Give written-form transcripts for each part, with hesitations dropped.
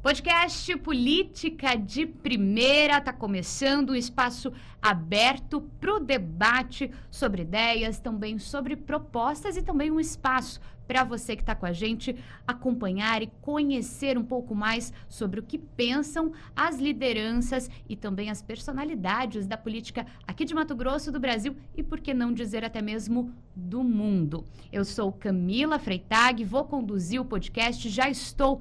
Podcast Política de Primeira está começando, um espaço aberto para o debate sobre ideias, também sobre propostas e também um espaço para você que está com a gente acompanhar e conhecer um pouco mais sobre o que pensam as lideranças e também as personalidades da política aqui de Mato Grosso, do Brasil e, por que não dizer, até mesmo do mundo. Eu sou Camila Freitag, vou conduzir o podcast, já estou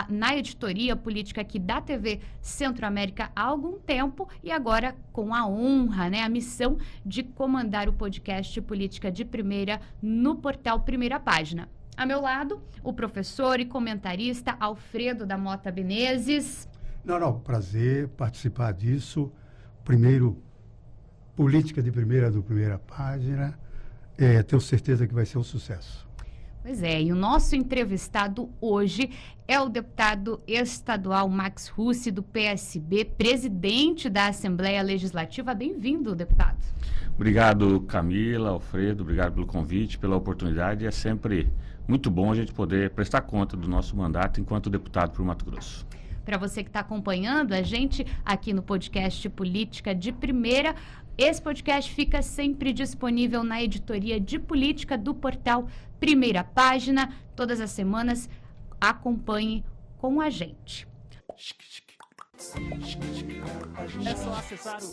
na editoria política aqui da TV Centro-América há algum tempo e agora com a honra, a missão de comandar o podcast Política de Primeira no portal Primeira Página. A meu lado, o professor e comentarista Alfredo da Mota Menezes. Prazer participar disso. Primeiro, Política de Primeira do Primeira Página. Tenho certeza que vai ser um sucesso. Pois é, e o nosso entrevistado hoje é o deputado estadual Max Russi, do PSB, presidente da Assembleia Legislativa. Bem-vindo, deputado. Obrigado, Camila, Alfredo, obrigado pelo convite, pela oportunidade. É sempre muito bom a gente poder prestar conta do nosso mandato enquanto deputado por Mato Grosso. Para você que está acompanhando a gente aqui no podcast Política de Primeira, esse podcast fica sempre disponível na editoria de política do portal Primeira Página. Todas as semanas, acompanhe com a gente. É só acessar o...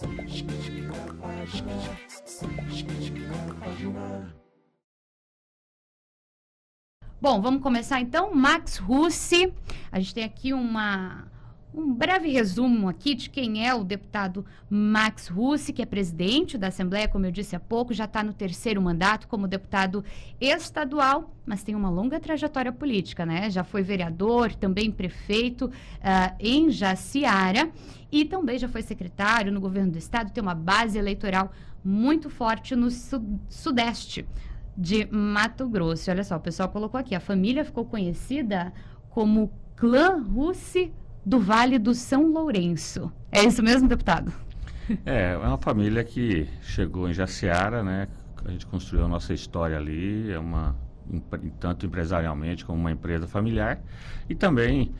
Bom, vamos começar então. Max Russi, a gente tem aqui um breve resumo aqui de quem é o deputado Max Russi, que é presidente da Assembleia, como eu disse há pouco, já está no terceiro mandato como deputado estadual, mas tem uma longa trajetória política, Já foi vereador, também prefeito em Jaciara e também já foi secretário no governo do estado, tem uma base eleitoral muito forte no sudeste de Mato Grosso. Olha só, o pessoal colocou aqui, a família ficou conhecida como Clã Russi do Vale do São Lourenço. É isso mesmo, deputado? É uma família que chegou em Jaciara, A gente construiu a nossa história ali, tanto empresarialmente como uma empresa familiar. E também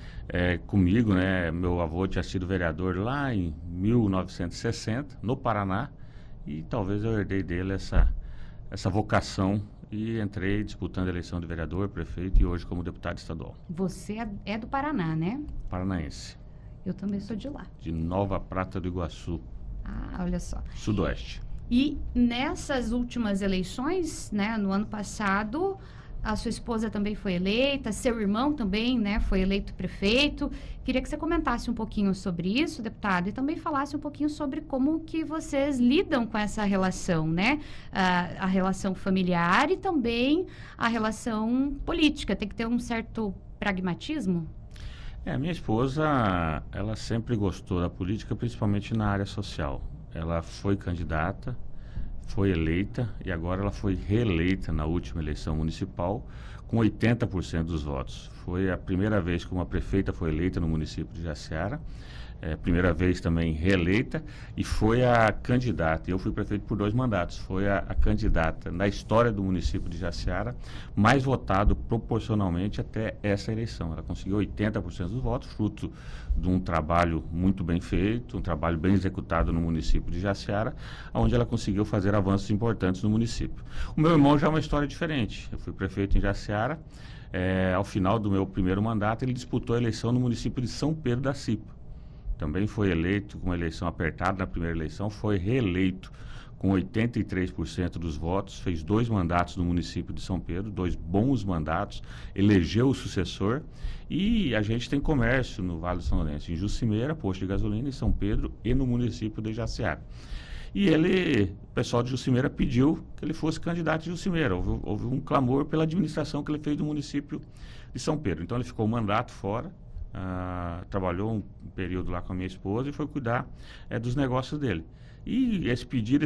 comigo, Meu avô tinha sido vereador lá em 1960, no Paraná, e talvez eu herdei dele essa vocação e entrei disputando a eleição de vereador, prefeito e hoje como deputado estadual. Você é do Paraná, né? Paranaense. Eu também sou de lá. De Nova Prata do Iguaçu. Ah, olha só. Sudoeste. E nessas últimas eleições, no ano passado, a sua esposa também foi eleita, seu irmão também, foi eleito prefeito. Queria que você comentasse um pouquinho sobre isso, deputado, e também falasse um pouquinho sobre como que vocês lidam com essa relação, a relação familiar e também a relação política. Tem que ter um certo pragmatismo? Minha esposa, ela sempre gostou da política, principalmente na área social. Ela foi candidata, foi eleita e agora ela foi reeleita na última eleição municipal com 80% dos votos. Foi a primeira vez que uma prefeita foi eleita no município de Jaciara, primeira vez também reeleita, e foi a candidata, eu fui prefeito por 2 mandatos, foi a candidata na história do município de Jaciara mais votado proporcionalmente até essa eleição. Ela conseguiu 80% dos votos, fruto de um trabalho muito bem feito, um trabalho bem executado no município de Jaciara, onde ela conseguiu fazer avanços importantes no município. O meu irmão já é uma história diferente. Eu fui prefeito em Jaciara, ao final do meu primeiro mandato ele disputou a eleição no município de São Pedro da Cipa. Também foi eleito com uma eleição apertada na primeira eleição, foi reeleito com 83% dos votos, fez 2 mandatos no município de São Pedro, 2 bons mandatos, elegeu o sucessor e a gente tem comércio no Vale do São Lourenço, em Jucimeira, posto de gasolina, em São Pedro e no município de Jaciara. E o pessoal de Jucimeira pediu que ele fosse candidato de Jucimeira, houve um clamor pela administração que ele fez no município de São Pedro, então ele ficou um mandato fora. Trabalhou um período lá com a minha esposa e foi cuidar dos negócios dele. E esse pedido,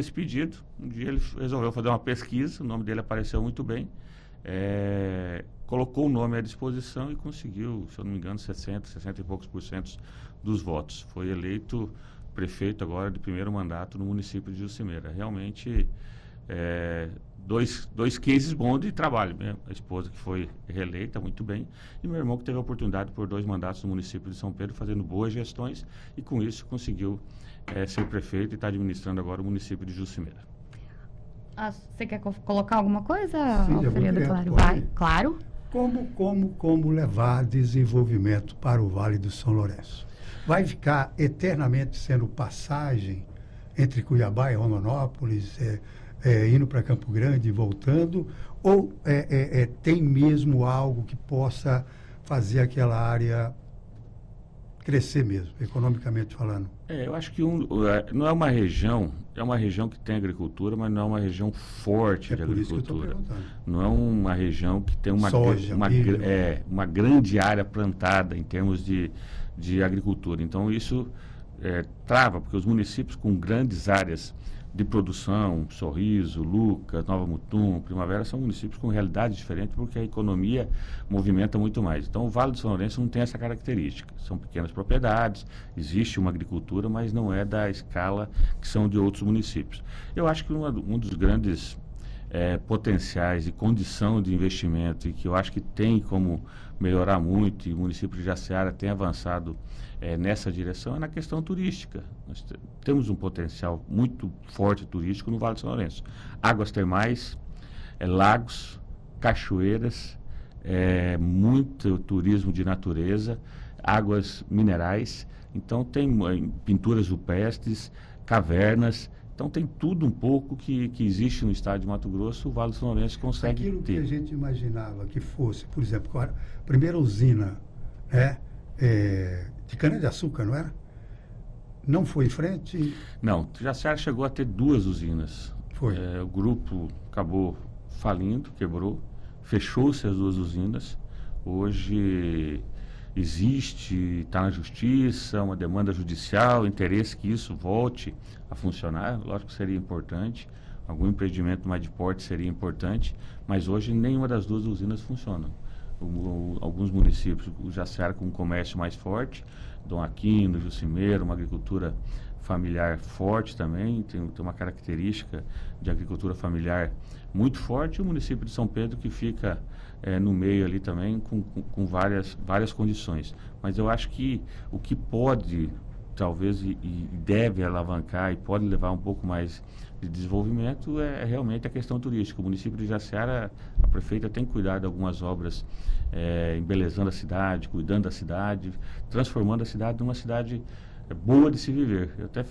um dia ele resolveu fazer uma pesquisa, o nome dele apareceu muito bem, colocou o nome à disposição e conseguiu, se eu não me engano, 60 e poucos % dos votos. Foi eleito prefeito agora de primeiro mandato no município de Jucimeira. Realmente dois cases bons de trabalho. Minha esposa que foi reeleita muito bem e meu irmão que teve a oportunidade por 2 mandatos no município de São Pedro fazendo boas gestões e com isso conseguiu ser prefeito e está administrando agora o município de Juscimeira. Você quer colocar alguma coisa, Sim, Alfredo? Claro. pode. Vai, claro. Como levar desenvolvimento para o Vale do São Lourenço? Vai ficar eternamente sendo passagem entre Cuiabá e Rondonópolis, indo para Campo Grande e voltando, ou tem mesmo algo que possa fazer aquela área crescer mesmo, economicamente falando? Eu acho que não é uma região que tem agricultura, mas não é uma região forte de agricultura. Não é uma região que tem soja, uma grande área plantada em termos de agricultura. Então isso trava, porque os municípios com grandes áreas de produção, Sorriso, Lucas, Nova Mutum, Primavera, são municípios com realidades diferentes porque a economia movimenta muito mais. Então, o Vale do São Lourenço não tem essa característica. São pequenas propriedades, existe uma agricultura, mas não é da escala que são de outros municípios. Eu acho que um dos grandes potenciais e condição de investimento e que eu acho que tem como melhorar muito e o município de Jaciara tem avançado nessa direção é na questão turística. Nós temos um potencial muito forte turístico no Vale do São Lourenço. Águas termais, lagos, cachoeiras, muito turismo de natureza, águas minerais. Então tem pinturas rupestres, cavernas. Então tem tudo um pouco que existe no estado de Mato Grosso, o Vale do São Lourenço consegue Aquilo ter. Que a gente imaginava que fosse, por exemplo, a primeira usina de cana-de-açúcar, não era? Não foi em frente? Não, Jaciara chegou a ter 2 usinas. Foi. O grupo acabou falindo, quebrou, fechou-se as 2 usinas. Hoje existe, está na justiça, uma demanda judicial, interesse que isso volte a funcionar. Lógico que seria importante, algum empreendimento mais de porte seria importante, mas hoje nenhuma das 2 usinas funciona. Alguns municípios, o Jaciara com um comércio mais forte, Dom Aquino, Juscimeira, uma agricultura familiar forte também, tem uma característica de agricultura familiar muito forte, e o município de São Pedro que fica no meio ali também com várias condições. Mas eu acho que o que pode, talvez, e deve alavancar e pode levar um pouco mais de desenvolvimento é realmente a questão turística. O município de Jaciara, a prefeita tem cuidado de algumas obras embelezando a cidade, cuidando da cidade, transformando a cidade numa cidade boa de se viver. Eu até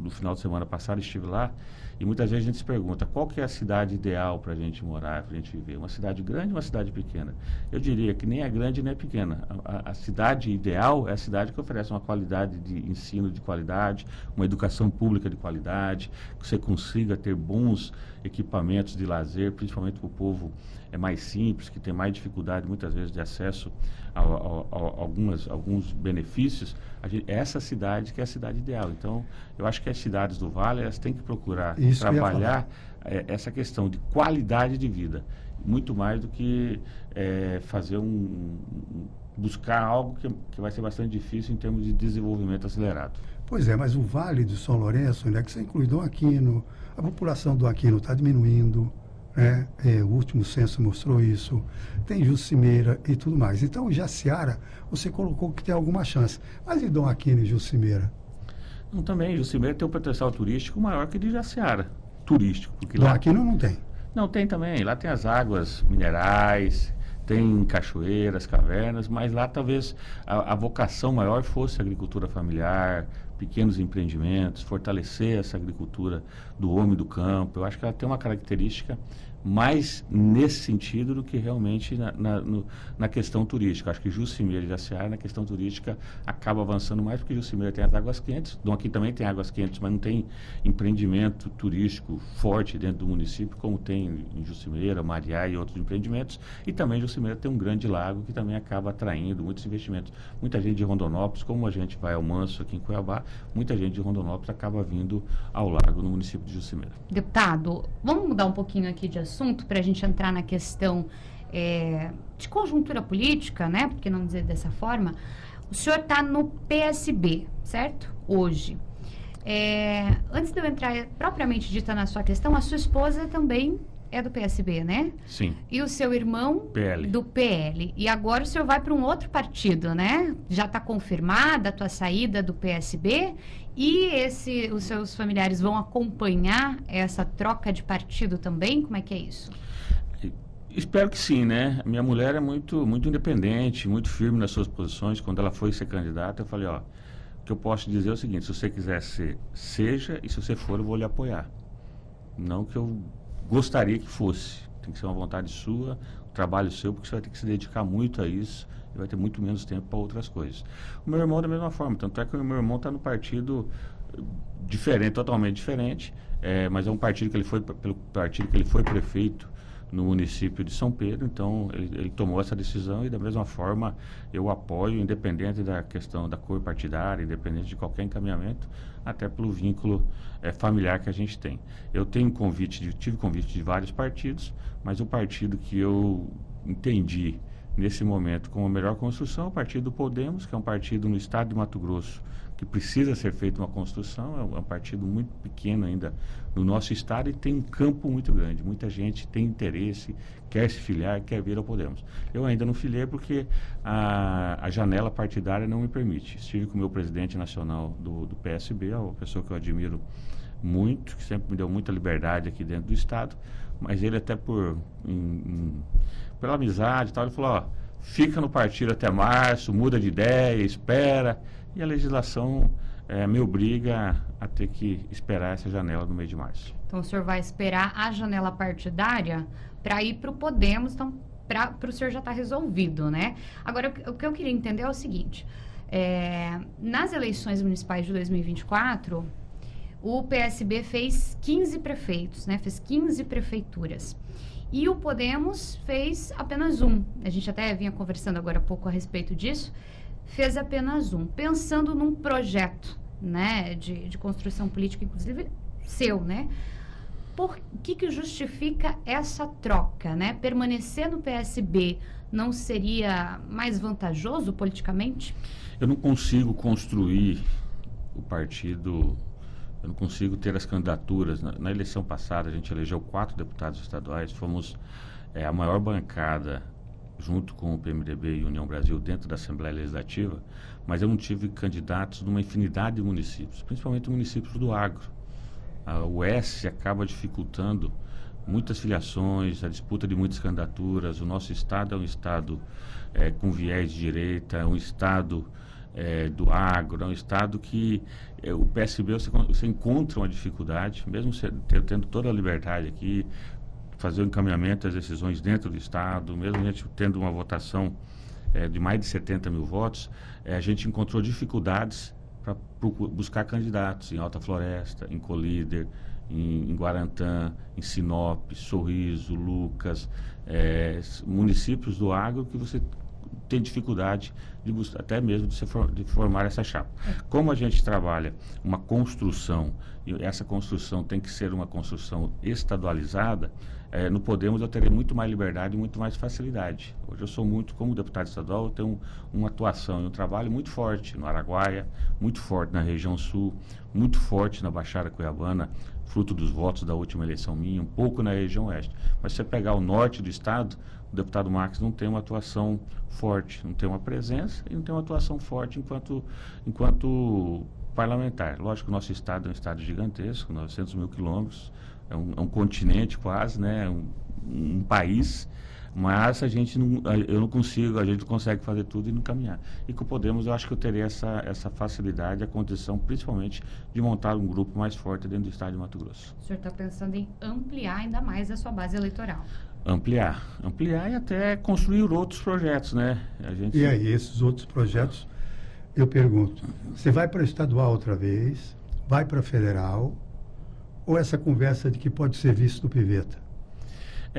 no final de semana passado estive lá e muitas vezes a gente se pergunta qual que é a cidade ideal para a gente morar, para a gente viver. Uma cidade grande ou uma cidade pequena? Eu diria que nem é grande nem é pequena. A cidade ideal é a cidade que oferece uma qualidade de ensino de qualidade, uma educação pública de qualidade, que você consiga ter bons equipamentos de lazer, principalmente para o povo mais simples, que tem mais dificuldade muitas vezes de acesso a alguns benefícios. Essa cidade que é a cidade ideal. Então, eu acho que as cidades do Vale elas têm que procurar trabalhar essa questão de qualidade de vida, muito mais do que fazer buscar algo que vai ser bastante difícil em termos de desenvolvimento acelerado. Pois é, mas o Vale do São Lourenço, que você inclui Dom Aquino, a população do Aquino está diminuindo, o último censo mostrou isso, tem Juscimeira e tudo mais. Então, Jaciara, você colocou que tem alguma chance. Mas e Dom Aquino e Juscimeira? Não, também, Juscimeira tem um potencial turístico maior que de Jaciara, turístico. Porque Dom Aquino não tem? Não, tem também. Lá tem as águas minerais, tem cachoeiras, cavernas, mas lá talvez a vocação maior fosse a agricultura familiar, pequenos empreendimentos, fortalecer essa agricultura do homem do campo. Eu acho que ela tem uma característica mais nesse sentido do que realmente na questão turística. Acho que Juscimeira e Jaciara, na questão turística, acaba avançando mais, porque Juscimeira tem as águas quentes, Dom Aquino também tem águas quentes, mas não tem empreendimento turístico forte dentro do município, como tem em Juscimeira, Mariá e outros empreendimentos. E também Juscimeira tem um grande lago que também acaba atraindo muitos investimentos. Muita gente de Rondonópolis, como a gente vai ao Manso aqui em Cuiabá, muita gente de Rondonópolis acaba vindo ao lago no município de Juscimeira. Deputado, vamos mudar um pouquinho aqui de assunto para a gente entrar na questão de conjuntura política, né? Por que não dizer dessa forma? O senhor está no PSB, certo? Hoje. Antes de eu entrar propriamente dita na sua questão, a sua esposa também é do PSB, né? Sim. E o seu irmão PL. do PL. E agora o senhor vai para um outro partido, né? Já está confirmada a tua saída do PSB e os seus familiares vão acompanhar essa troca de partido também? Como é que é isso? Espero que sim, né? Minha mulher é muito independente, muito firme nas suas posições. Quando ela foi ser candidata, eu falei, ó, o que eu posso dizer é o seguinte, se você quiser ser, seja, e se você for, eu vou lhe apoiar. Não que eu gostaria que fosse. Tem que ser uma vontade sua, um trabalho seu, porque você vai ter que se dedicar muito a isso e vai ter muito menos tempo para outras coisas. O meu irmão da mesma forma, tanto é que o meu irmão está no partido diferente, totalmente diferente, mas é um partido que ele foi, pelo partido que ele foi prefeito no município de São Pedro, então ele tomou essa decisão e da mesma forma eu apoio, independente da questão da cor partidária, independente de qualquer encaminhamento, até pelo vínculo familiar que a gente tem. Eu tive convite de vários partidos, mas o partido que eu entendi nesse momento como a melhor construção é o partido do Podemos, que é um partido no estado de Mato Grosso que precisa ser feita uma construção, é um partido muito pequeno ainda no nosso estado e tem um campo muito grande. Muita gente tem interesse, quer se filiar, quer vir ao Podemos. Eu ainda não filiei porque a janela partidária não me permite. Estive com o meu presidente nacional do PSB, uma pessoa que eu admiro muito, que sempre me deu muita liberdade aqui dentro do estado, mas ele até pela amizade e tal, ele falou, ó, fica no partido até março, muda de ideia, espera. E a legislação me obriga a ter que esperar essa janela no mês de março. Então, o senhor vai esperar a janela partidária para ir para o Podemos, então, para o senhor já estar resolvido, né? Agora, o que eu queria entender é o seguinte, nas eleições municipais de 2024, o PSB fez 15 prefeitos, né? Fez 15 prefeituras. E o Podemos fez apenas um. A gente até vinha conversando agora há pouco a respeito disso. Fez apenas um, pensando num projeto, né, de construção política, inclusive seu, né? Por que justifica essa troca, né? Permanecer no PSB não seria mais vantajoso politicamente? Eu não consigo construir o partido, eu não consigo ter as candidaturas. Na eleição passada, a gente elegeu 4 deputados estaduais, fomos a maior bancada junto com o PMDB e União Brasil dentro da Assembleia Legislativa, mas eu não tive candidatos numa infinidade de municípios, principalmente municípios do agro. O S acaba dificultando muitas filiações, a disputa de muitas candidaturas. O nosso estado é um estado com viés de direita, é um estado do agro, é um estado que o PSB você encontra uma dificuldade, mesmo tendo toda a liberdade aqui, fazer o encaminhamento das decisões dentro do estado, mesmo a gente tendo uma votação de mais de 70 mil votos, a gente encontrou dificuldades para buscar candidatos em Alta Floresta, em Colíder, em Guarantã, em Sinop, Sorriso, Lucas, municípios do agro que você tem dificuldade até mesmo de formar essa chapa. Como a gente trabalha uma construção, e essa construção tem que ser uma construção estadualizada, no Podemos eu terei muito mais liberdade e muito mais facilidade. Hoje eu sou muito, como deputado estadual, eu tenho uma atuação e um trabalho muito forte no Araguaia, muito forte na região sul, muito forte na Baixada Cuiabana, fruto dos votos da última eleição minha, um pouco na região oeste. Mas se você pegar o norte do estado, o deputado Max não tem uma atuação forte, não tem uma presença e não tem uma atuação forte enquanto parlamentar. Lógico que o nosso estado é um estado gigantesco, 900 mil quilômetros, é um continente quase, né? Um país, mas a gente não consegue fazer tudo e não caminhar. E com o Podemos eu acho que eu terei essa facilidade, a condição principalmente de montar um grupo mais forte dentro do estado de Mato Grosso. O senhor está pensando em ampliar ainda mais a sua base eleitoral? Ampliar e até construir outros projetos, né? E aí, esses outros projetos, eu pergunto, você vai para o estadual outra vez, vai para federal, ou essa conversa de que pode ser visto no Piveta?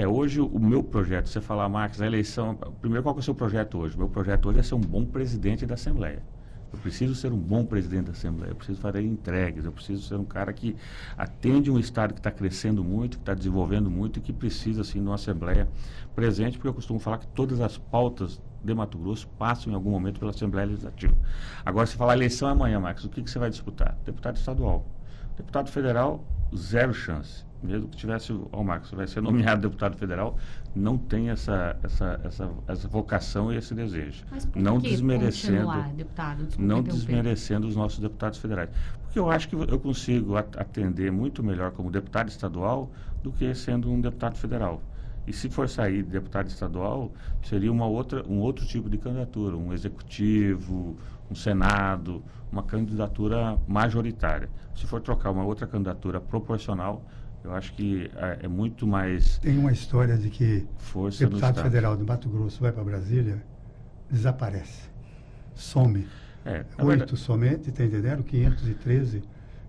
Hoje o meu projeto, você falar, Max, a eleição, primeiro qual que é o seu projeto hoje? O meu projeto hoje é ser um bom presidente da Assembleia. Eu preciso ser um bom presidente da Assembleia, eu preciso fazer entregas, eu preciso ser um cara que atende um estado que está crescendo muito, que está desenvolvendo muito e que precisa, assim, de uma Assembleia presente, porque eu costumo falar que todas as pautas de Mato Grosso passam em algum momento pela Assembleia Legislativa. Agora, se falar eleição amanhã, Max, o que você vai disputar? Deputado estadual. Deputado federal, zero chance. Mesmo que tivesse, o Marcos vai ser nomeado deputado federal, não tem essa vocação e esse desejo. Mas por não que desmerecendo, continuar, deputado? Desculpa não interromper. desmerecendo os nossos deputados federais. Porque eu acho que eu consigo atender muito melhor como deputado estadual do que sendo um deputado federal. E se for sair de deputado estadual, seria um outro tipo de candidatura, um executivo, um senado, uma candidatura majoritária. Se for trocar uma outra candidatura proporcional, eu acho que é muito mais Tem uma história de que força do deputado Estado. federal do Mato Grosso vai para Brasília, desaparece, some. Na verdade, 8 somente, está entendendo? 513,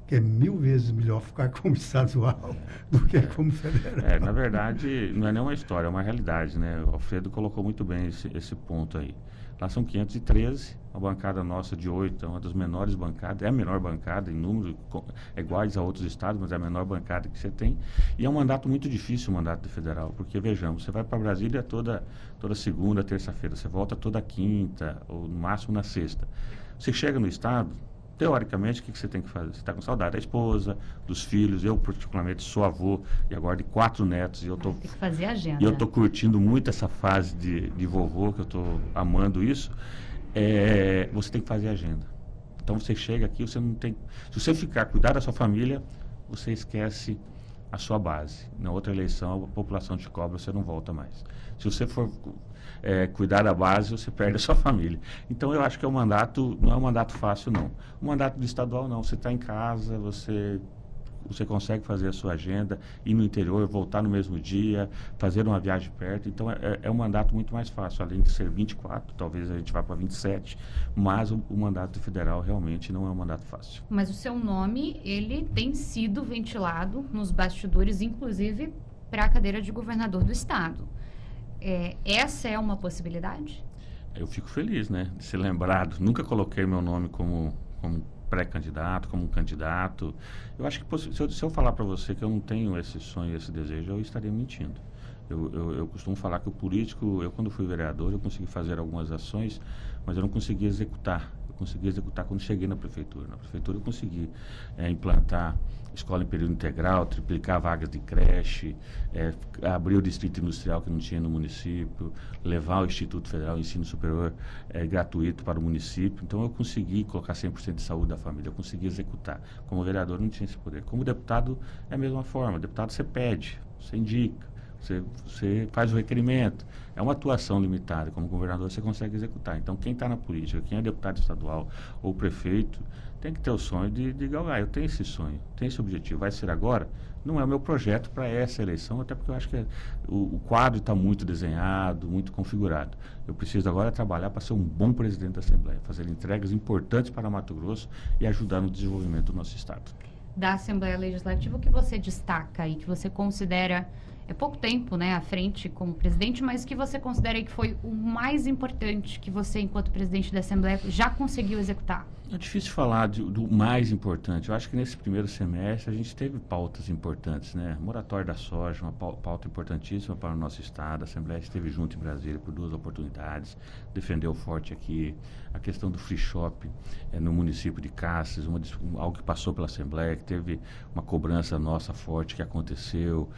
que é 1000 vezes melhor ficar como estadual do que como federal. na verdade, não é nenhuma história, é uma realidade, né? O Alfredo colocou muito bem esse ponto aí. Lá são 513, a bancada nossa de 8 é uma das menores bancadas, é a menor bancada em número, é iguais a outros estados, mas é a menor bancada que você tem. E é um mandato muito difícil, o mandato de federal, porque, vejamos, você vai para Brasília toda segunda, terça-feira, você volta toda quinta, ou no máximo na sexta. Você chega no estado, teoricamente, o que você tem que fazer? Você está com saudade da esposa, dos filhos. Eu, particularmente, sou avô e agora de 4 netos. E eu tô, Tem que fazer agenda. e eu estou curtindo muito essa fase de vovô, que eu estou amando isso. Você tem que fazer agenda. Então, você chega aqui, você não tem... Se você cuidar da sua família, você esquece a sua base. Na outra eleição, a população te cobra, você não volta mais. Se você for... cuidar da base, você perde a sua família. Então, eu acho que não é um mandato fácil, não. O mandato de estadual, não. Você está em casa, você consegue fazer a sua agenda, ir no interior, voltar no mesmo dia, fazer uma viagem perto. Então, é um mandato muito mais fácil, além de ser 24, talvez a gente vá para 27, mas o mandato federal realmente não é um mandato fácil. Mas o seu nome, ele tem sido ventilado nos bastidores, inclusive para a cadeira de governador do estado. Essa é uma possibilidade? Eu fico feliz, né, de ser lembrado. Nunca coloquei meu nome como pré-candidato, como candidato. Eu acho que se eu falar para você que eu não tenho esse sonho, esse desejo, eu estaria mentindo. Eu costumo falar que o político, quando fui vereador, eu consegui fazer algumas ações, mas eu não consegui executar. Eu consegui executar quando cheguei na prefeitura. Na prefeitura eu consegui implantar escola em período integral, triplicar vagas de creche, abrir o distrito industrial que não tinha no município, levar o Instituto Federal de Ensino Superior gratuito para o município. Então eu consegui colocar 100% de saúde da família, eu consegui executar. Como vereador não tinha esse poder. Como deputado é a mesma forma. Deputado você pede, você indica. Você faz o requerimento. É uma atuação limitada. Como governador, você consegue executar. Então, quem está na política, quem é deputado estadual ou prefeito, tem que ter o sonho de galgar. Eu tenho esse sonho, tenho esse objetivo. Vai ser agora? Não é o meu projeto para essa eleição, até porque eu acho que o quadro está muito desenhado, muito configurado. Eu preciso agora trabalhar para ser um bom presidente da Assembleia, fazer entregas importantes para Mato Grosso e ajudar no desenvolvimento do nosso estado. Da Assembleia Legislativa, o que você destaca aí, que você considera... É pouco tempo, né, à frente como presidente, mas que você considera que foi o mais importante que você, enquanto presidente da Assembleia, já conseguiu executar? É difícil falar do mais importante. Eu acho que nesse primeiro semestre a gente teve pautas importantes, né? Moratório da soja, uma pauta importantíssima para o nosso estado. A Assembleia esteve junto em Brasília por 2 oportunidades, defendeu forte aqui a questão do free shop no município de Cassis, algo que passou pela Assembleia, que teve uma cobrança nossa forte que aconteceu,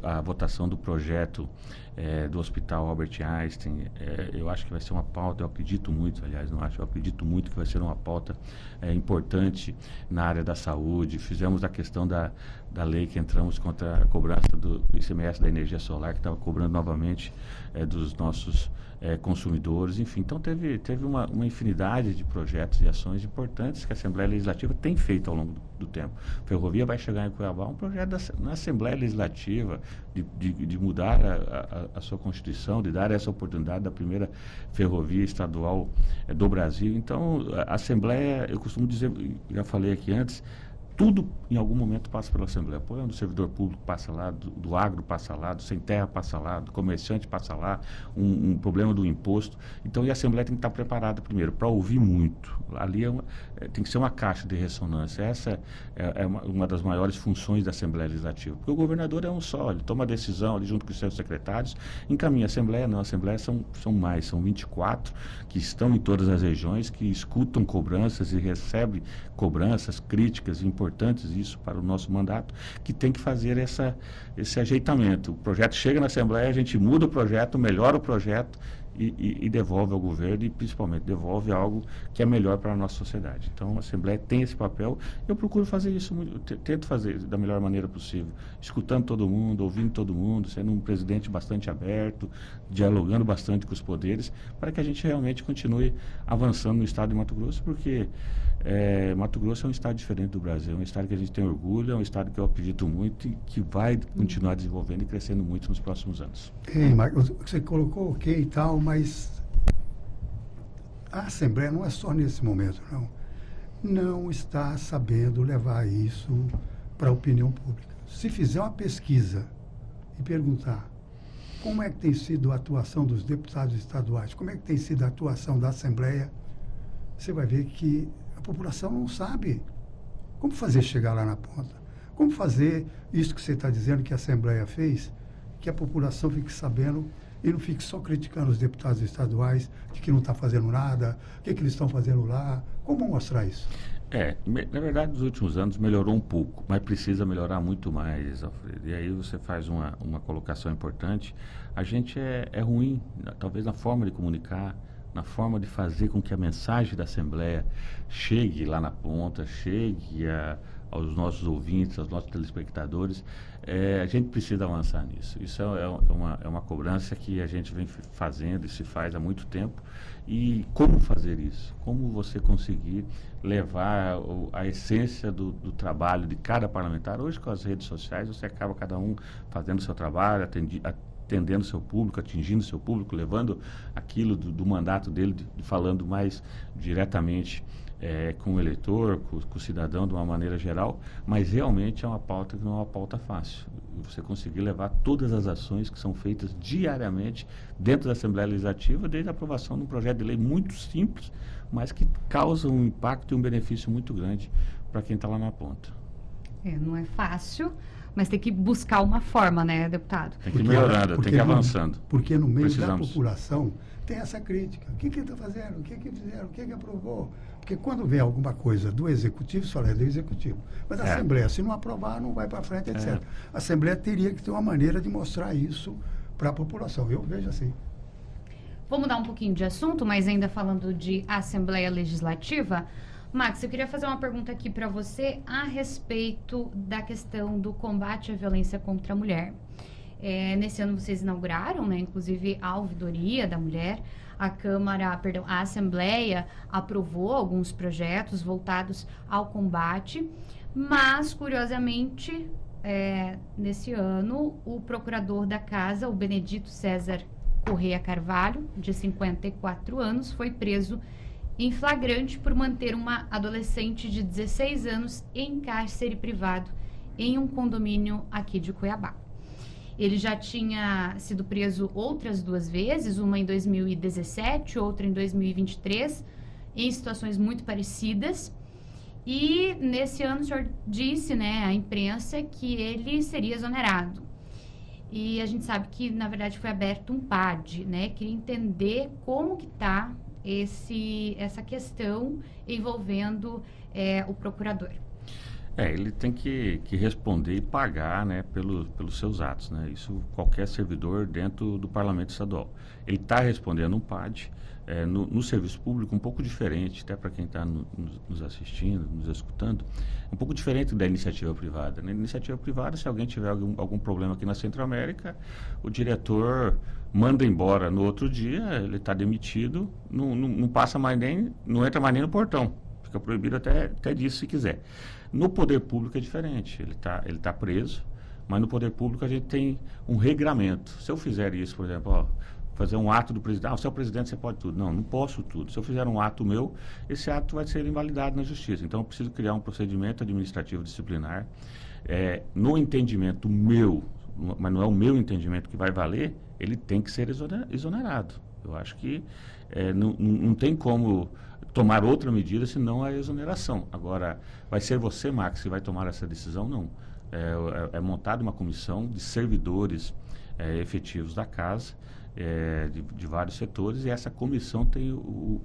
a votação do projeto do Hospital Albert Einstein. Eu acho que vai ser uma pauta, eu acredito muito, aliás, não acho, eu acredito muito que vai ser uma pauta importante na área da saúde. Fizemos a questão da lei que entramos contra a cobrança do ICMS da energia solar, que estava cobrando novamente dos nossos consumidores, enfim. Então teve uma infinidade de projetos e ações importantes que a Assembleia Legislativa tem feito ao longo do tempo. Ferrovia vai chegar em Cuiabá, um projeto na Assembleia Legislativa de mudar a sua Constituição, de dar essa oportunidade da primeira ferrovia estadual do Brasil. Então, a Assembleia, eu costumo dizer, já falei aqui antes, tudo em algum momento passa pela Assembleia. O problema do servidor público passa lá, do agro passa lá, do sem terra passa lá, do comerciante passa lá, um problema do imposto. Então, e a Assembleia tem que estar preparada primeiro para ouvir muito. Ali tem que ser uma caixa de ressonância. Essa é uma das maiores funções da Assembleia Legislativa. Porque o governador é um só, ele toma a decisão ali junto com os seus secretários, encaminha a Assembleia. Não, a Assembleia são mais, são 24 que estão em todas as regiões, que escutam cobranças e recebem cobranças, críticas importantes, isso para o nosso mandato, que tem que fazer esse ajeitamento. O projeto chega na Assembleia, a gente muda o projeto, melhora o projeto e devolve ao governo, e principalmente devolve algo que é melhor para a nossa sociedade. Então, a Assembleia tem esse papel. Eu procuro fazer isso, tento fazer da melhor maneira possível, escutando todo mundo, ouvindo todo mundo, sendo um presidente bastante aberto, dialogando bastante com os poderes, para que a gente realmente continue avançando no estado de Mato Grosso, porque Mato Grosso é um estado diferente do Brasil, é um estado que a gente tem orgulho, é um estado que eu acredito muito e que vai continuar desenvolvendo e crescendo muito nos próximos anos. Marcos, você colocou ok e tal, mas a Assembleia não é só nesse momento, não está sabendo levar isso para a opinião pública. Se fizer uma pesquisa e perguntar como é que tem sido a atuação dos deputados estaduais, como é que tem sido a atuação da Assembleia, você vai ver que a população não sabe como fazer chegar lá na ponta. Como fazer isso que você está dizendo que a Assembleia fez, que a população fique sabendo e não fique só criticando os deputados estaduais de que não está fazendo nada, o que eles estão fazendo lá. Como mostrar isso? Na verdade, nos últimos anos melhorou um pouco, mas precisa melhorar muito mais, Alfredo. E aí você faz uma colocação importante. A gente é ruim, talvez na forma de comunicar, na forma de fazer com que a mensagem da Assembleia chegue lá na ponta, chegue aos nossos ouvintes, aos nossos telespectadores. A gente precisa avançar nisso. Isso é uma cobrança que a gente vem fazendo e se faz há muito tempo. E como fazer isso? Como você conseguir levar a essência do trabalho de cada parlamentar? Hoje, com as redes sociais, você acaba cada um fazendo o seu trabalho, atendendo seu público, atingindo seu público, levando aquilo do mandato dele, falando mais diretamente com o eleitor, com o cidadão de uma maneira geral, mas realmente é uma pauta que não é uma pauta fácil. Você conseguir levar todas as ações que são feitas diariamente dentro da Assembleia Legislativa, desde a aprovação de um projeto de lei muito simples, mas que causa um impacto e um benefício muito grande para quem está lá na ponta. Não é fácil, mas tem que buscar uma forma, né, deputado? Tem que ir melhorando, tem que ir avançando. Porque no meio da população tem essa crítica. O que ele está fazendo? O que fizeram? O que aprovou? Porque quando vem alguma coisa do Executivo, só é do Executivo. Mas a Assembleia, se não aprovar, não vai para frente, etc. A Assembleia teria que ter uma maneira de mostrar isso para a população. Eu vejo assim. Vou mudar um pouquinho de assunto, mas ainda falando de Assembleia Legislativa. Max, eu queria fazer uma pergunta aqui para você a respeito da questão do combate à violência contra a mulher. Nesse ano vocês inauguraram, né, inclusive a ouvidoria da mulher. A Assembleia aprovou alguns projetos voltados ao combate, mas, curiosamente, nesse ano, o procurador da casa, o Benedito César Correia Carvalho, de 54 anos, foi preso em flagrante por manter uma adolescente de 16 anos em cárcere privado em um condomínio aqui de Cuiabá. Ele já tinha sido preso outras 2 vezes, uma em 2017, outra em 2023, em situações muito parecidas. E nesse ano o senhor disse, né, à imprensa que ele seria exonerado. E a gente sabe que, na verdade, foi aberto um PAD, né? Queria entender como que está essa questão envolvendo o procurador. Ele tem que responder e pagar, né, pelos seus atos, né? Isso qualquer servidor dentro do Parlamento Estadual. Ele está respondendo um PAD no serviço público um pouco diferente, até para quem está nos assistindo, nos escutando, um pouco diferente da iniciativa privada. Na iniciativa privada, se alguém tiver algum problema aqui na Centro-América, o diretor manda embora no outro dia, ele está demitido, não passa mais não entra mais nem no portão. Fica proibido até disso se quiser. No poder público é diferente, ele tá preso, mas no poder público a gente tem um regramento. Se eu fizer isso, por exemplo, fazer um ato do presidente. Você é o presidente, você pode tudo. Não posso tudo. Se eu fizer um ato meu, esse ato vai ser invalidado na justiça. Então, eu preciso criar um procedimento administrativo disciplinar. No entendimento meu, mas não é o meu entendimento que vai valer, ele tem que ser exonerado. Eu acho que não tem como tomar outra medida senão a exoneração. Agora, vai ser você, Max, que vai tomar essa decisão? Não. É montada uma comissão de servidores efetivos da casa, de vários setores, e essa comissão tem o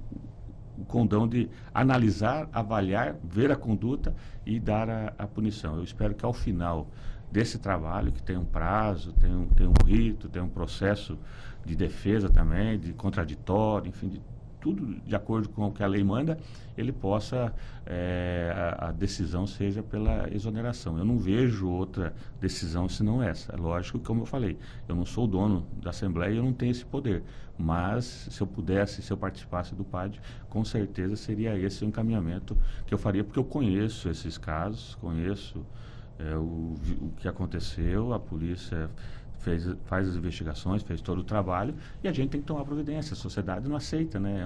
condão de analisar, avaliar, ver a conduta e dar a punição. Eu espero que ao final desse trabalho, que tem um prazo, tem um rito, tem um processo de defesa também, de contraditório, enfim, de tudo de acordo com o que a lei manda, ele possa, a decisão seja pela exoneração. Eu não vejo outra decisão senão essa. É lógico, como eu falei, eu não sou o dono da Assembleia e eu não tenho esse poder. Mas, se eu participasse do PAD, com certeza seria esse o encaminhamento que eu faria, porque eu conheço esses casos, conheço o que aconteceu, a polícia faz as investigações, fez todo o trabalho, e a gente tem que tomar providência. A sociedade não aceita, né?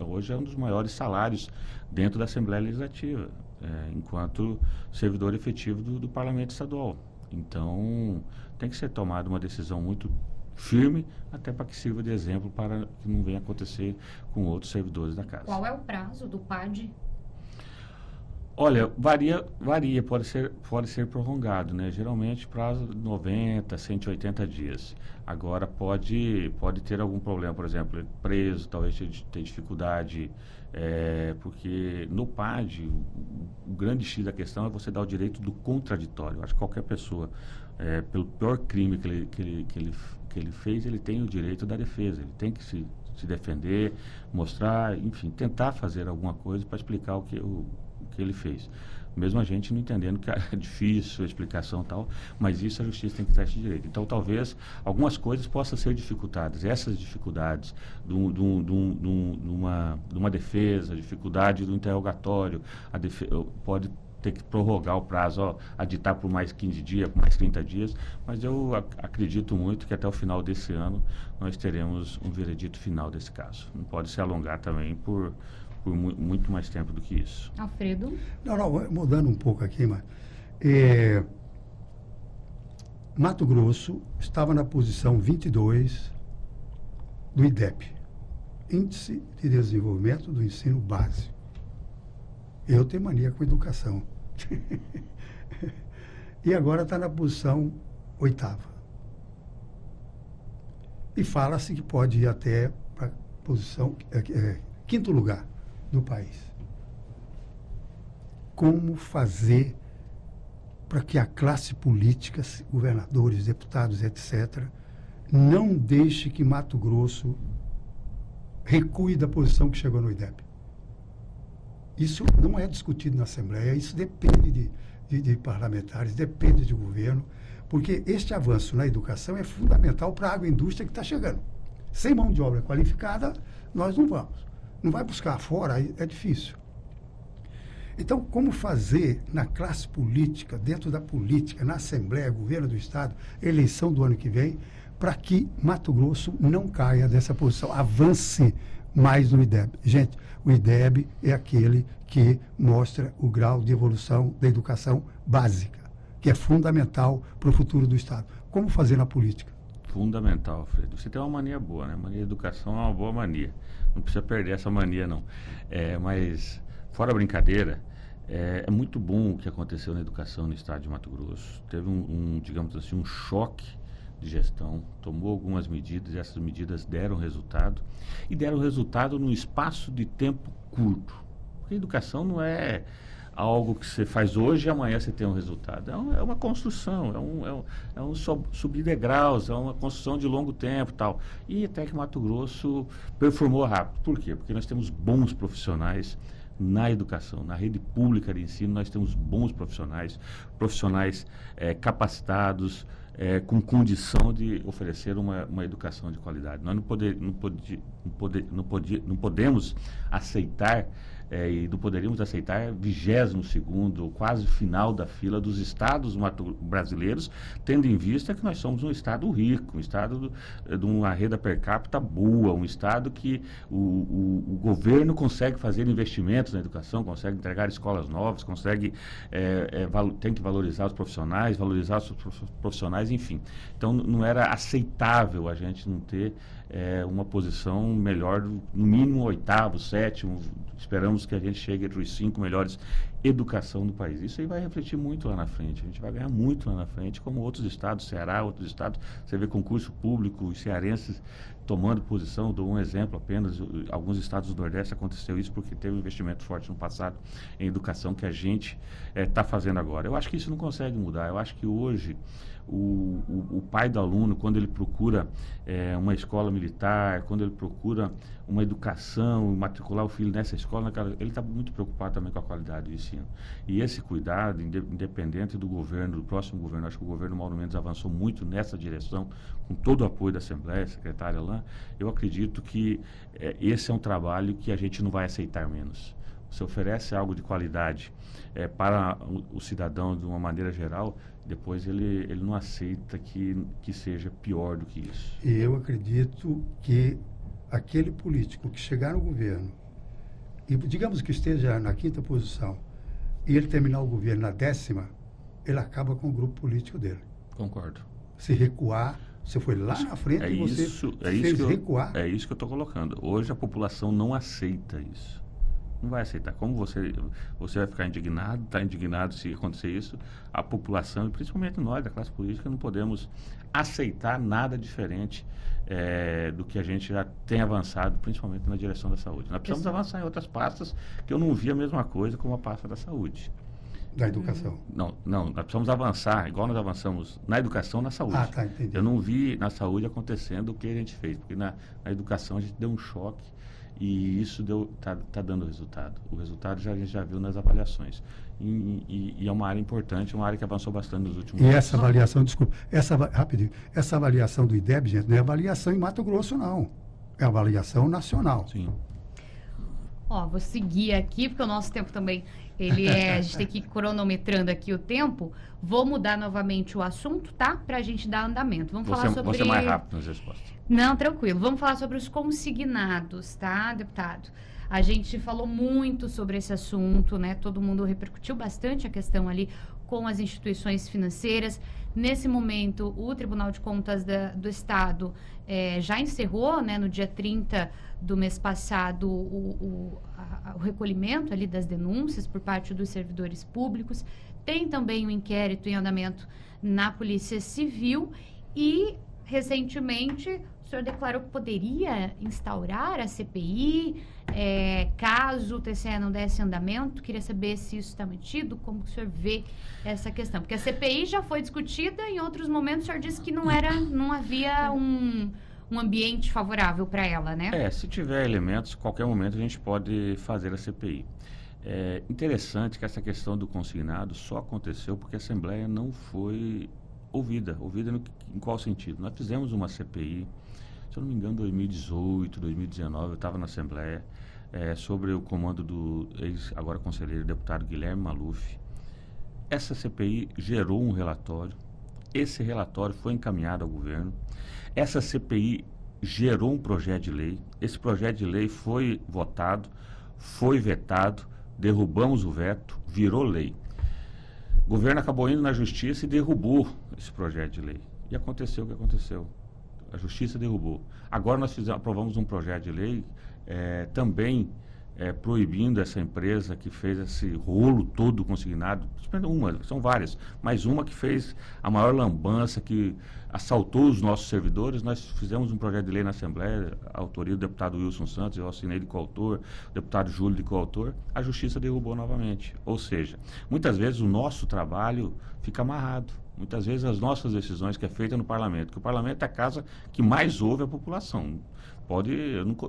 Hoje é um dos maiores salários dentro da Assembleia Legislativa, enquanto servidor efetivo do Parlamento Estadual. Então, tem que ser tomada uma decisão muito firme, até para que sirva de exemplo para que não venha acontecer com outros servidores da casa. Qual é o prazo do PAD? Olha, varia, pode ser prorrogado, né? Geralmente prazo de 90, 180 dias. Agora pode ter algum problema, por exemplo, preso, talvez ter dificuldade, porque no PAD, o grande X da questão é você dar o direito do contraditório. Eu acho que qualquer pessoa, pelo pior crime que ele fez, ele tem o direito da defesa, ele tem que se defender, mostrar, enfim, tentar fazer alguma coisa para explicar o que ele fez. Mesmo a gente não entendendo que é difícil a explicação e tal, mas isso a justiça tem que dar esse direito. Então, talvez algumas coisas possam ser dificultadas. Essas dificuldades de uma defesa, dificuldade do interrogatório, pode ter que prorrogar o prazo, aditar por mais 15 dias, por mais 30 dias, mas eu acredito muito que até o final desse ano nós teremos um veredito final desse caso. Não pode se alongar também por muito mais tempo do que isso. Alfredo? Não, mudando um pouco aqui, mas Mato Grosso estava na posição 22 do IDEB, Índice de Desenvolvimento do Ensino Base. Eu tenho mania com educação. E agora está na posição 8ª. E fala-se que pode ir até para a posição 5º lugar do país. Como fazer para que a classe política, governadores, deputados, etc., não deixe que Mato Grosso recue da posição que chegou no IDEB? Isso não é discutido na Assembleia, isso depende de parlamentares, depende de governo, porque este avanço na educação é fundamental para a agroindústria que está chegando. Sem mão de obra qualificada, nós não vamos. Não vai buscar fora, é difícil. Então, como fazer na classe política, dentro da política, na Assembleia, governo do Estado, eleição do ano que vem, para que Mato Grosso não caia dessa posição, avance mais no IDEB. Gente, o IDEB é aquele que mostra o grau de evolução da educação básica, que é fundamental para o futuro do Estado. Como fazer na política? Fundamental, Alfredo. Você tem uma mania boa, né? Mania de educação é uma boa mania. Não precisa perder essa mania, não. Mas, fora a brincadeira, é muito bom o que aconteceu na educação no estado de Mato Grosso. Teve digamos assim, um choque de gestão, tomou algumas medidas, e essas medidas deram resultado. E deram resultado num espaço de tempo curto. Porque a educação não é algo que você faz hoje e amanhã você tem um resultado. É uma construção, é um subir degraus, é uma construção de longo tempo e tal. E até que Mato Grosso performou rápido. Por quê? Porque nós temos bons profissionais na educação, na rede pública de ensino, nós temos bons profissionais capacitados, com condição de oferecer uma educação de qualidade. Nós não podemos aceitar e não poderíamos aceitar 22º, quase final da fila dos estados brasileiros, tendo em vista que nós somos um estado rico, um estado de uma renda per capita boa, um estado que o governo consegue fazer investimentos na educação, consegue entregar escolas novas, consegue, tem que valorizar os profissionais, valorizar os profissionais, enfim. Então, não era aceitável a gente não ter uma posição melhor, no mínimo 8º, 7º, esperamos que a gente chegue entre os 5 melhores educação no país. Isso aí vai refletir muito lá na frente, a gente vai ganhar muito lá na frente, como outros estados, Ceará, outros estados, você vê concurso público, os cearenses tomando posição, dou um exemplo apenas, alguns estados do Nordeste aconteceu isso porque teve um investimento forte no passado em educação que a gente está fazendo agora. Eu acho que isso não consegue mudar, eu acho que hoje o pai do aluno, quando ele procura uma escola militar, quando ele procura uma educação, matricular o filho nessa escola, ele está muito preocupado também com a qualidade do ensino. E esse cuidado, independente do governo, do próximo governo, acho que o governo Mauro Mendes avançou muito nessa direção, com todo o apoio da Assembleia, secretária lá, eu acredito que esse é um trabalho que a gente não vai aceitar menos. Você oferece algo de qualidade para o cidadão de uma maneira geral, depois ele não aceita que seja pior do que isso. E eu acredito que aquele político que chegar no governo, e digamos que esteja na 5ª posição, e ele terminar o governo na 10ª, ele acaba com o grupo político dele. Concordo. Se recuar, você foi lá na frente e você fez recuar. É isso que eu estou colocando. Hoje a população não aceita isso. Não vai aceitar. Como você vai ficar indignado, está indignado se acontecer isso, a população, e principalmente nós da classe política, não podemos aceitar nada diferente do que a gente já tem avançado, principalmente na direção da saúde. Nós precisamos avançar em outras pastas, que eu não vi a mesma coisa como a pasta da saúde. Da educação. Não, nós precisamos avançar, igual nós avançamos na educação, na saúde. Tá, entendi. Eu não vi na saúde acontecendo o que a gente fez, porque na educação a gente deu um choque, e isso tá dando resultado. O resultado a gente já viu nas avaliações. E é uma área importante, uma área que avançou bastante nos últimos anos. E essa avaliação, desculpa, rapidinho, essa avaliação do IDEB, gente, não é avaliação em Mato Grosso, não. É avaliação nacional. Sim. Vou seguir aqui, porque o nosso tempo também, a gente tem que ir cronometrando aqui o tempo. Vou mudar novamente o assunto, tá? Pra gente dar andamento. Vamos falar sobre... Você é mais rápido nas respostas. Não, tranquilo. Vamos falar sobre os consignados, tá, deputado? A gente falou muito sobre esse assunto, né? Todo mundo repercutiu bastante a questão ali com as instituições financeiras. Nesse momento, o Tribunal de Contas do Estado já encerrou, né, no dia 30 do mês passado, o recolhimento ali das denúncias por parte dos servidores públicos. Tem também um inquérito em andamento na Polícia Civil e, recentemente, o senhor declarou que poderia instaurar a CPI, caso o TCE não desse andamento. Queria saber se isso está mantido, como que o senhor vê essa questão. Porque a CPI já foi discutida, em outros momentos o senhor disse que não havia um ambiente favorável para ela, né? Se tiver elementos, qualquer momento a gente pode fazer a CPI. É interessante que essa questão do consignado só aconteceu porque a Assembleia não foi ouvida. Ouvida em qual sentido? Nós fizemos uma CPI, se eu não me engano, 2018, 2019, eu estava na Assembleia, sobre o comando do agora conselheiro deputado Guilherme Maluf. Essa CPI gerou um relatório, esse relatório foi encaminhado ao governo, essa CPI gerou um projeto de lei, esse projeto de lei foi votado, foi vetado, derrubamos o veto, virou lei. O governo acabou indo na justiça e derrubou esse projeto de lei. E aconteceu o que aconteceu. A justiça derrubou. Agora nós aprovamos um projeto de lei também proibindo essa empresa que fez esse rolo todo consignado, são várias, mas uma que fez a maior lambança, que assaltou os nossos servidores. Nós fizemos um projeto de lei na Assembleia, a autoria do deputado Wilson Santos, eu assinei de coautor, o deputado Júlio de coautor, a Justiça derrubou novamente. Ou seja, muitas vezes o nosso trabalho fica amarrado. Muitas vezes as nossas decisões que é feita no parlamento, que o parlamento é a casa que mais ouve a população.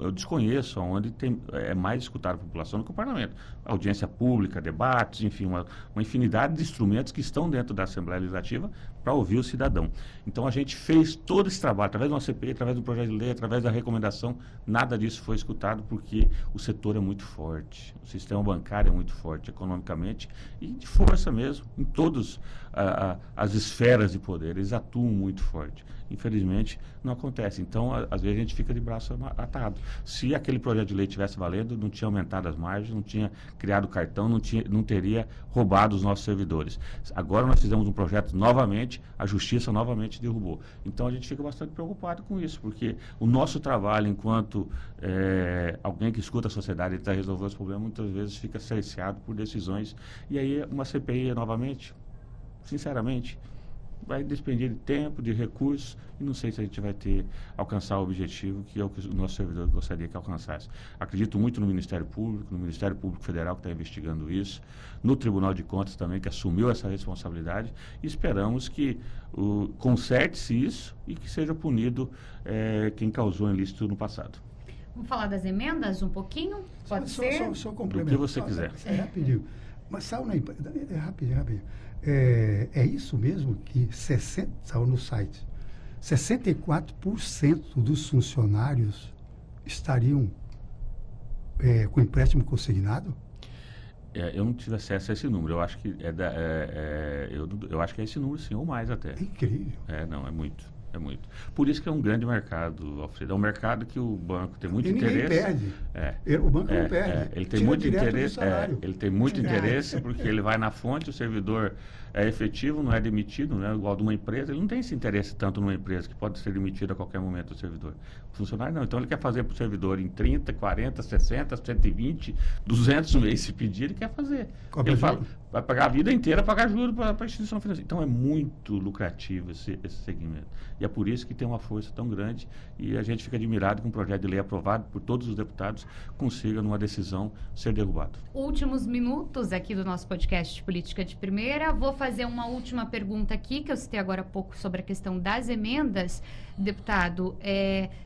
Eu desconheço onde é mais escutar a população do que o parlamento. Audiência pública, debates, enfim, uma infinidade de instrumentos que estão dentro da Assembleia Legislativa para ouvir o cidadão. Então a gente fez todo esse trabalho, através de uma CPI, através do projeto de lei, através da recomendação, nada disso foi escutado porque o setor é muito forte, o sistema bancário é muito forte economicamente e de força mesmo, em todas as esferas de poder, eles atuam muito forte. Infelizmente, não acontece. Então, às vezes, a gente fica de braço atado. Se aquele projeto de lei tivesse valendo, não tinha aumentado as margens, não tinha criado cartão, não teria roubado os nossos servidores. Agora nós fizemos um projeto novamente, a Justiça novamente derrubou. Então, a gente fica bastante preocupado com isso, porque o nosso trabalho enquanto alguém que escuta a sociedade e tenta resolver os problemas, muitas vezes fica cerceado por decisões. E aí, uma CPI novamente, sinceramente, vai despender de tempo, de recursos, e não sei se a gente vai alcançar o objetivo que é o que o nosso servidor gostaria que alcançasse. Acredito muito no Ministério Público Federal que está investigando isso, no Tribunal de Contas também, que assumiu essa responsabilidade, e esperamos que conserte-se isso e que seja punido quem causou ilícito no passado. Vamos falar das emendas um pouquinho? Pode ser? Só complemento. Do que você quiser. Rapidinho. Mas saiu rapidinho. É isso mesmo que saiu no site. 64% dos funcionários estariam com empréstimo consignado? Eu não tive acesso a esse número. Eu acho que eu acho que é esse número, sim, ou mais até. É incrível. Não, é muito. É muito. Por isso que é um grande mercado, Alfredo. É um mercado que o banco tem muito interesse. O banco não perde. Ele tem muito interesse. Ele tem muito interesse porque ele vai na fonte, o servidor é efetivo, não é demitido, não é igual de uma empresa. Ele não tem esse interesse tanto numa empresa que pode ser demitida a qualquer momento o servidor. O funcionário não. Então ele quer fazer para o servidor em 30, 40, 60, 120, 200 meses se pedir, ele quer fazer. Ele fala, vai pagar a vida inteira, pagar juros para a instituição financeira. Então é muito lucrativo esse segmento. E é por isso que tem uma força tão grande e a gente fica admirado que um projeto de lei aprovado por todos os deputados consiga, numa decisão, ser derrubado. Últimos minutos aqui do nosso podcast de Política de Primeira. Vou fazer uma última pergunta aqui, que eu citei agora há pouco sobre a questão das emendas. Deputado,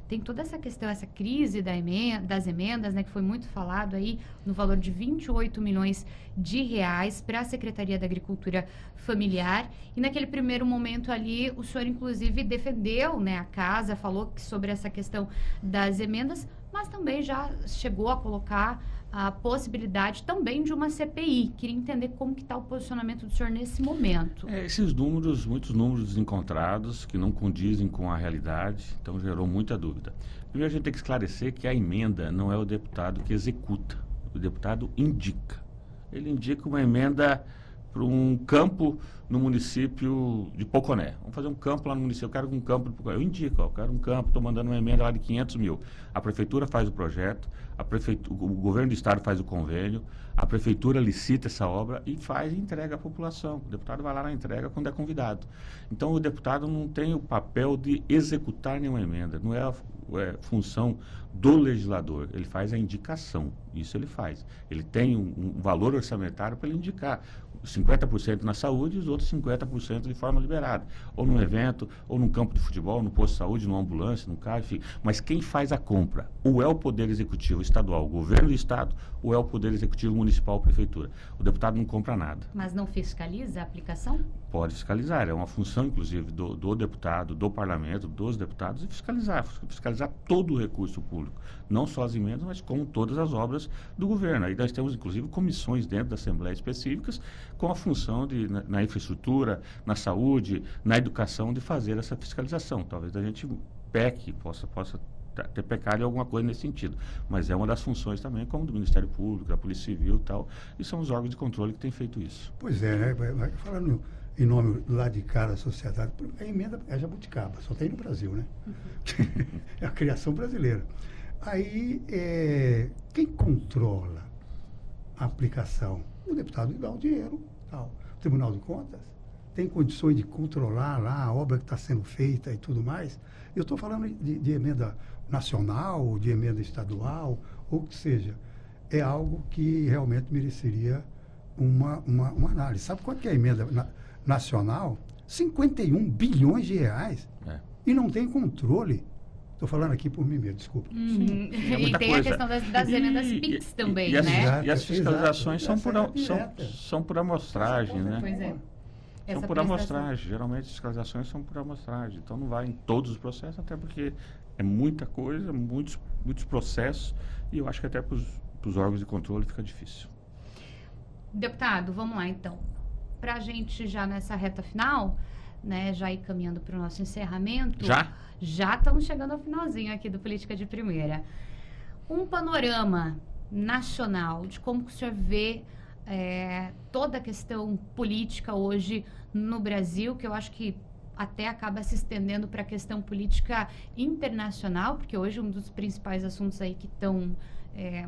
tem toda essa questão, essa crise das emendas, né, que foi muito falado aí, no valor de 28 milhões de reais para a Secretaria da Agricultura Familiar. E naquele primeiro momento ali, o senhor, inclusive, defendeu, né, a casa, falou sobre essa questão das emendas, mas também já chegou a colocar a possibilidade também de uma CPI. Queria entender como que está o posicionamento do senhor nesse momento. Esses números, muitos números desencontrados, que não condizem com a realidade, então gerou muita dúvida. Primeiro a gente tem que esclarecer que a emenda não é o deputado que executa, o deputado indica. Ele indica uma emenda para um campo no município de Poconé. Vamos fazer um campo lá no município, eu quero um campo de Poconé. Eu indico, eu quero um campo, estou mandando uma emenda lá de 500 mil. A prefeitura faz o projeto, o governo do estado faz o convênio, a prefeitura licita essa obra e faz e entrega à população. O deputado vai lá na entrega quando é convidado. Então o deputado não tem o papel de executar nenhuma emenda, não é função do legislador, ele faz a indicação, isso ele faz. Ele tem um valor orçamentário para ele indicar 50% na saúde e os outros 50% de forma liberada, ou num evento, ou num campo de futebol, no posto de saúde, numa ambulância, num carro, enfim. Mas quem faz a compra, ou é o Poder Executivo estadual, o governo do estado, ou é o Poder Executivo municipal, prefeitura. O deputado não compra nada. Mas não fiscaliza a aplicação? Pode fiscalizar, é uma função, inclusive, do deputado, do parlamento, dos deputados, fiscalizar todo o recurso público, não só as emendas, mas como todas as obras do governo. Aí nós temos, inclusive, comissões dentro da Assembleia específicas com a função de, na infraestrutura, na saúde, na educação, de fazer essa fiscalização. Talvez a gente peque, possa ter pecado em alguma coisa nesse sentido, mas é uma das funções também, como do Ministério Público, da Polícia Civil e tal, e são os órgãos de controle que têm feito isso. Pois é, né? Falando em nome lá de cara da sociedade, a emenda é jabuticaba, só tem no Brasil, né? É a criação brasileira. Aí, quem controla a aplicação? O deputado dá o dinheiro, tal. O Tribunal de Contas tem condições de controlar lá a obra que está sendo feita e tudo mais. Eu estou falando de emenda nacional, de emenda estadual, ou que seja, é algo que realmente mereceria uma análise. Sabe qual que é a emenda nacional? 51 bilhões de reais. É. E não tem controle. Estou falando aqui por mim mesmo, desculpa. Uhum. é E muita tem coisa. a questão das emendas PIX também, e as, né? E as fiscalizações Exato. são por amostragem, né? Pois é. São Essa por prestação. amostragem. Geralmente as fiscalizações são por amostragem. Então não vai em todos os processos, até porque é muita coisa, muitos processos, e eu acho que até para os órgãos de controle fica difícil. Deputado, vamos lá então. Para a gente já nessa reta final, né, já ir caminhando para o nosso encerramento. Já estamos chegando ao finalzinho aqui do Política de Primeira. Um panorama nacional de como que o senhor vê toda a questão política hoje no Brasil, que eu acho que até acaba se estendendo para a questão política internacional, porque hoje um dos principais assuntos aí que estão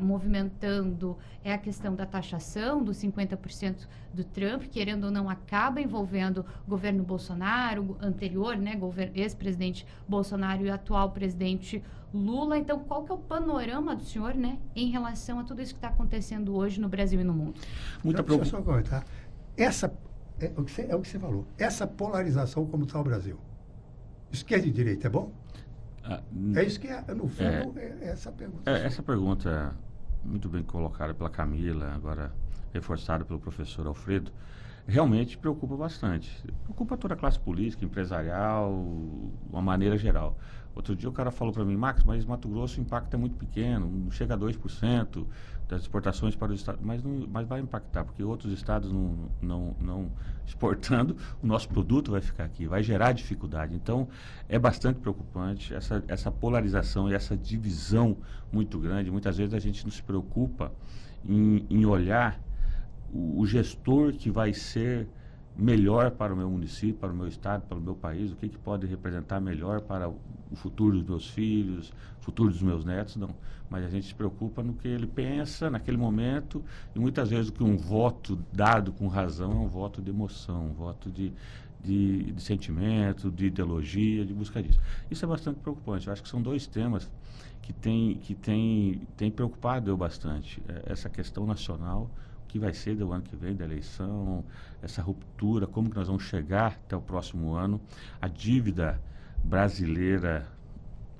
movimentando é a questão da taxação dos 50% do Trump, querendo ou não, acaba envolvendo o governo Bolsonaro, anterior, né, ex-presidente Bolsonaro e o atual presidente Lula. Então, qual que é o panorama do senhor, né, em relação a tudo isso que está acontecendo hoje no Brasil e no mundo? Deixa eu só comentar. É o que você falou. Essa polarização como está o Brasil. Esquerda e direita é bom? É isso que, no fundo, é essa pergunta. Essa pergunta, muito bem colocada pela Camila, agora reforçada pelo professor Alfredo, realmente preocupa bastante. Preocupa toda a classe política, empresarial, de uma maneira geral. Outro dia o cara falou para mim, Max, mas Mato Grosso o impacto é muito pequeno, não chega a 2% das exportações para os estados, mas vai impactar, porque outros estados não exportando, o nosso produto vai ficar aqui, vai gerar dificuldade. Então, é bastante preocupante essa polarização e essa divisão muito grande. Muitas vezes a gente não se preocupa em olhar o gestor que vai ser melhor para o meu município, para o meu estado, para o meu país, o que pode representar melhor para o futuro dos meus filhos, o futuro dos meus netos, não. Mas a gente se preocupa no que ele pensa naquele momento, e muitas vezes que um voto dado com razão é um voto de emoção, um voto de sentimento, de ideologia, de busca disso. Isso é bastante preocupante. Eu acho que são dois temas que tem preocupado eu bastante. Essa questão nacional, que vai ser do ano que vem, da eleição, essa ruptura, como que nós vamos chegar até o próximo ano, a dívida brasileira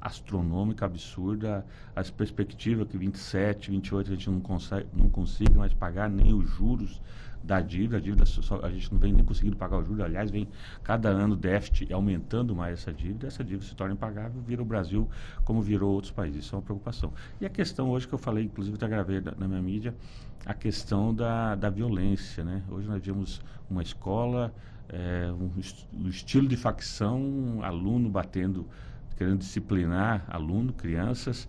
astronômica, absurda, as perspectivas que 27, 28 a gente não consiga mais pagar nem os juros da dívida, a gente não vem nem conseguindo pagar o juros, aliás, vem cada ano o déficit aumentando mais essa dívida se torna impagável, vira o Brasil como virou outros países, isso é uma preocupação. E a questão hoje que eu falei, inclusive até gravei na minha mídia, a questão da violência, né? Hoje nós vimos uma escola, um estilo de facção, aluno batendo, querendo disciplinar aluno, crianças.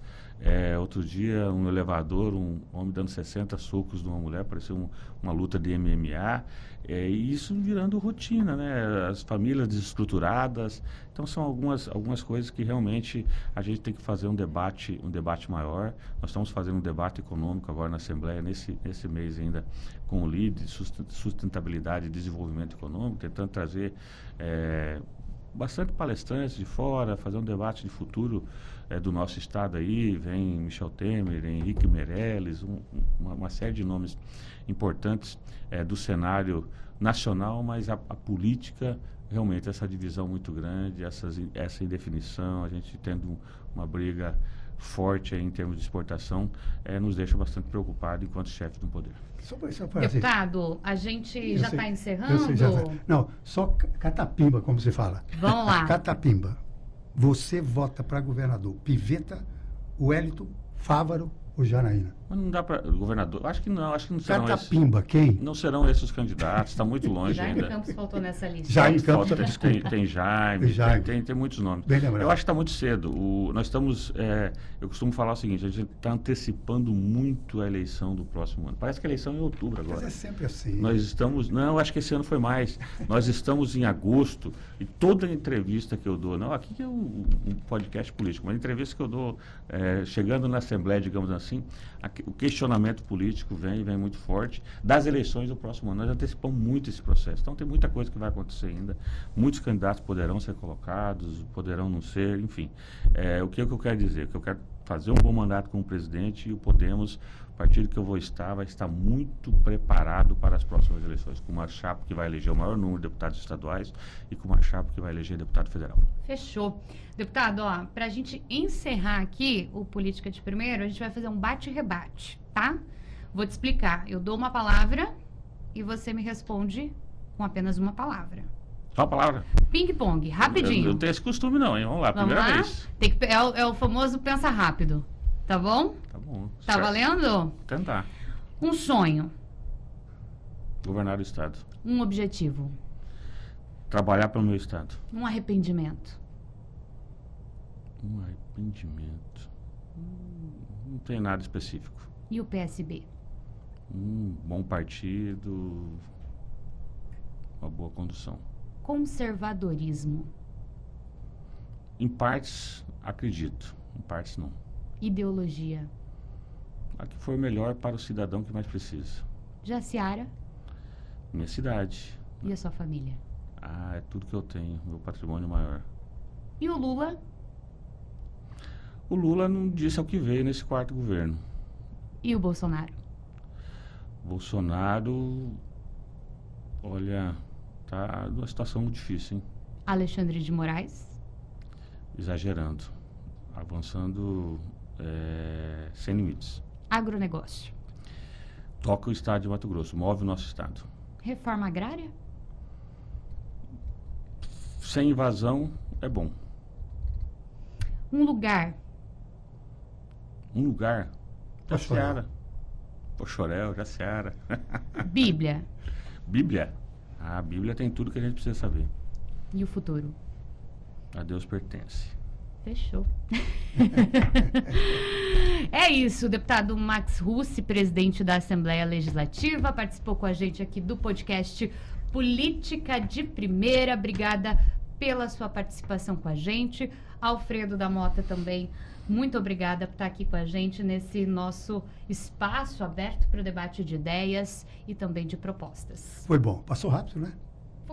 Outro dia, um elevador, um homem dando 60 socos de uma mulher, parecia uma luta de MMA, e isso virando rotina, né? As famílias desestruturadas. Então, são algumas coisas que realmente a gente tem que fazer um debate maior. Nós estamos fazendo um debate econômico agora na Assembleia, nesse mês ainda, com o LIDE, sustentabilidade e desenvolvimento econômico, tentando trazer bastante palestrantes de fora, fazer um debate de futuro do nosso estado aí. Vem Michel Temer, Henrique Meirelles, uma série de nomes importantes do cenário nacional, mas a política, realmente, essa divisão muito grande, essa indefinição, a gente tendo uma briga forte aí em termos de exportação, nos deixa bastante preocupado enquanto chefe do poder. Deputado, a gente já está encerrando? Não, só catapimba, como se fala. Vamos lá. Catapimba. Você vota para governador Piveta, Wellington, Fávaro ou Janaína? Mas não dá para governador. Acho que não serão Catapimba, quem? Não serão esses os candidatos. Está muito longe ainda. Jaime Campos faltou nessa lista. Jaime Campos. Tem Jaime. Tem muitos nomes. Bem lembrado. Eu acho que está muito cedo. Nós estamos. Eu costumo falar o seguinte: a gente está antecipando muito a eleição do próximo ano. Parece que a eleição é em outubro agora. Mas é sempre assim. Nós estamos. Não, acho que esse ano foi mais. Nós estamos em agosto e toda entrevista que eu dou, não, aqui é um podcast político, mas entrevista que eu dou, chegando na Assembleia, digamos assim, o questionamento político vem muito forte das eleições do próximo ano. Nós antecipamos muito esse processo. Então tem muita coisa que vai acontecer ainda. Muitos candidatos poderão ser colocados, poderão não ser, enfim. O que eu quero dizer? Que eu quero fazer um bom mandato como presidente e o Podemos partido que eu vou estar vai estar muito preparado para as próximas eleições, com uma chapa que vai eleger o maior número de deputados estaduais e com uma chapa que vai eleger deputado federal. Fechou. Deputado, ó, pra gente encerrar aqui o Política de Primeiro, a gente vai fazer um bate-rebate, tá? Vou te explicar. Eu dou uma palavra e você me responde com apenas uma palavra. Só a palavra. Ping-pong, rapidinho. Eu não tenho esse costume não, hein? Vamos lá, Vamos primeira lá? vez. Tem que, é o famoso pensa rápido, tá bom? Tá bom. Tá certo. valendo? Tentar. Um sonho, Governar o Estado. um objetivo, Trabalhar pelo meu Estado. um arrependimento, Um arrependimento. Não tem nada específico. e o PSB. Um bom partido. Uma boa condução. Conservadorismo, Em partes, acredito. Em partes, não. ideologia, A que for melhor para o cidadão que mais precisa. Jaciara Minha cidade. e a sua família. Ah, é tudo que eu tenho. Meu patrimônio maior. E o Lula O Lula não disse ao que veio nesse quarto governo. e o Bolsonaro. Bolsonaro, olha, tá numa situação muito difícil, hein? Alexandre de Moraes Exagerando. Avançando sem limites. agronegócio, Toca o estado de Mato Grosso, move o nosso estado. reforma agrária, Sem invasão é bom. um lugar, Um lugar, Poxoréu. Jaciara. Poxoréu, Jaciara. Bíblia Bíblia. A Bíblia tem tudo que a gente precisa saber. e o futuro. A Deus pertence. Fechou. É isso, o deputado Max Russi, presidente da Assembleia Legislativa, participou com a gente aqui do podcast Política de Primeira. Obrigada pela sua participação com a gente. Alfredo da Mota também, muito obrigada por estar aqui com a gente nesse nosso espaço aberto para o debate de ideias e também de propostas. Foi bom. Passou rápido, né?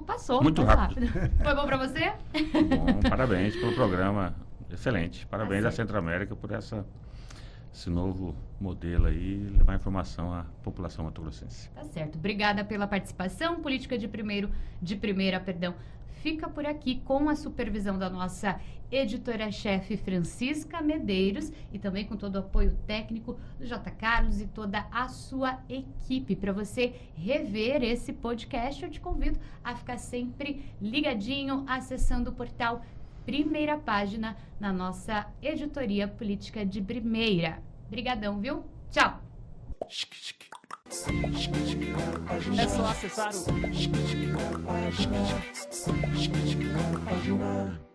Passou. Muito passou rápido. Foi bom para você? Bom, parabéns pelo programa. Excelente. Parabéns Tá à certo. Centro-América por esse novo modelo aí, levar informação à população mato-grossense. Tá certo. Obrigada pela participação. Política de Primeira, fica por aqui com a supervisão da nossa editora-chefe Francisca Medeiros e também com todo o apoio técnico do J. Carlos e toda a sua equipe. Para você rever esse podcast, eu te convido a ficar sempre ligadinho, acessando o portal Primeira Página na nossa editoria Política de Primeira. Brigadão, viu? Tchau! É só acessar o